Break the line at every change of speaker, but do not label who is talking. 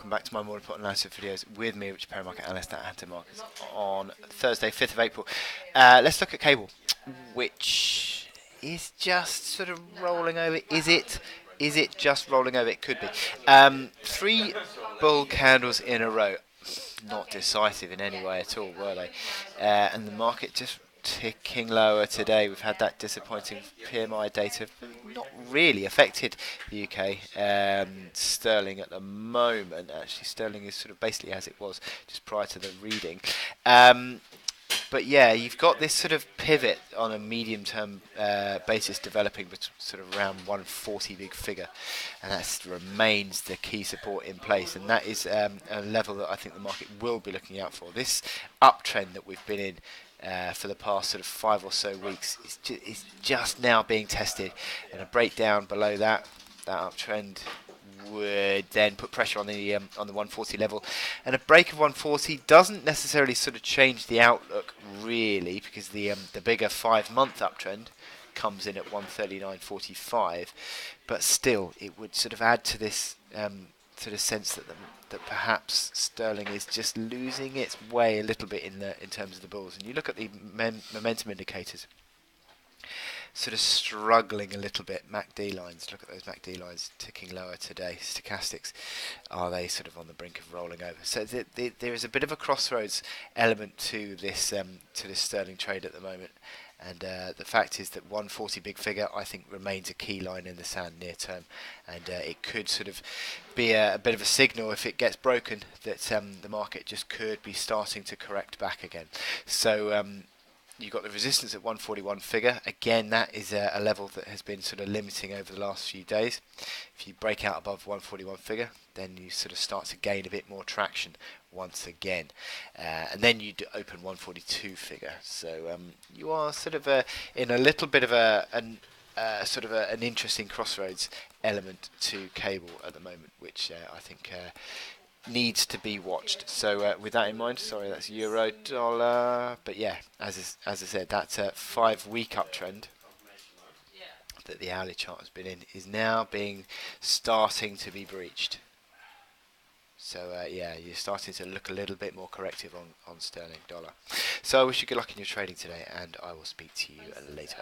welcome back to my Morning Report analysis videos with me, Richard Perry, market analyst at Hampton Markets on Thursday, 5th of April. Let's look at cable, which is just sort of rolling over. Is it? Is it just rolling over? It could be. Three bull candles in a row. Not decisive in any way at all, were they? And the market just ticking lower today. We've had that disappointing PMI data, not really affected the UK. Sterling at the moment, actually, sterling is sort of basically as it was just prior to the reading. But yeah, you've got this sort of pivot on a medium-term basis developing, sort of around 140 big figure, and that remains the key support in place. And that is a level that I think the market will be looking out for. This uptrend that we've been in for the past sort of 5 or so weeks is just now being tested, and a breakdown below that uptrend would then put pressure on the 140 level, and a break of 140 doesn't necessarily sort of change the outlook really, because the bigger 5-month uptrend comes in at 139.45, but still it would sort of add to this sort of sense that perhaps sterling is just losing its way a little bit in terms of the bulls. And you look at the momentum indicators, sort of struggling a little bit. MACD lines, look at those MACD lines ticking lower today. Stochastics, are they sort of on the brink of rolling over? So there is a bit of a crossroads element to this sterling trade at the moment. And the fact is that 140 big figure, I think, remains a key line in the sand near term, and it could sort of be a bit of a signal if it gets broken that the market just could be starting to correct back again. So you've got the resistance at 141 figure. Again, that is a level that has been sort of limiting over the last few days. If you break out above 141 figure, then you sort of start to gain a bit more traction once again. And then you open 142 figure. So you are sort of in a little bit of an interesting crossroads element to cable at the moment, which I think needs to be watched. So with that in mind, sorry, that's euro dollar, but yeah, as I said, that 5-week uptrend that the hourly chart has been in is now starting to be breached. So yeah, you're starting to look a little bit more corrective on sterling dollar. So I wish you good luck in your trading today, and I will speak to you later.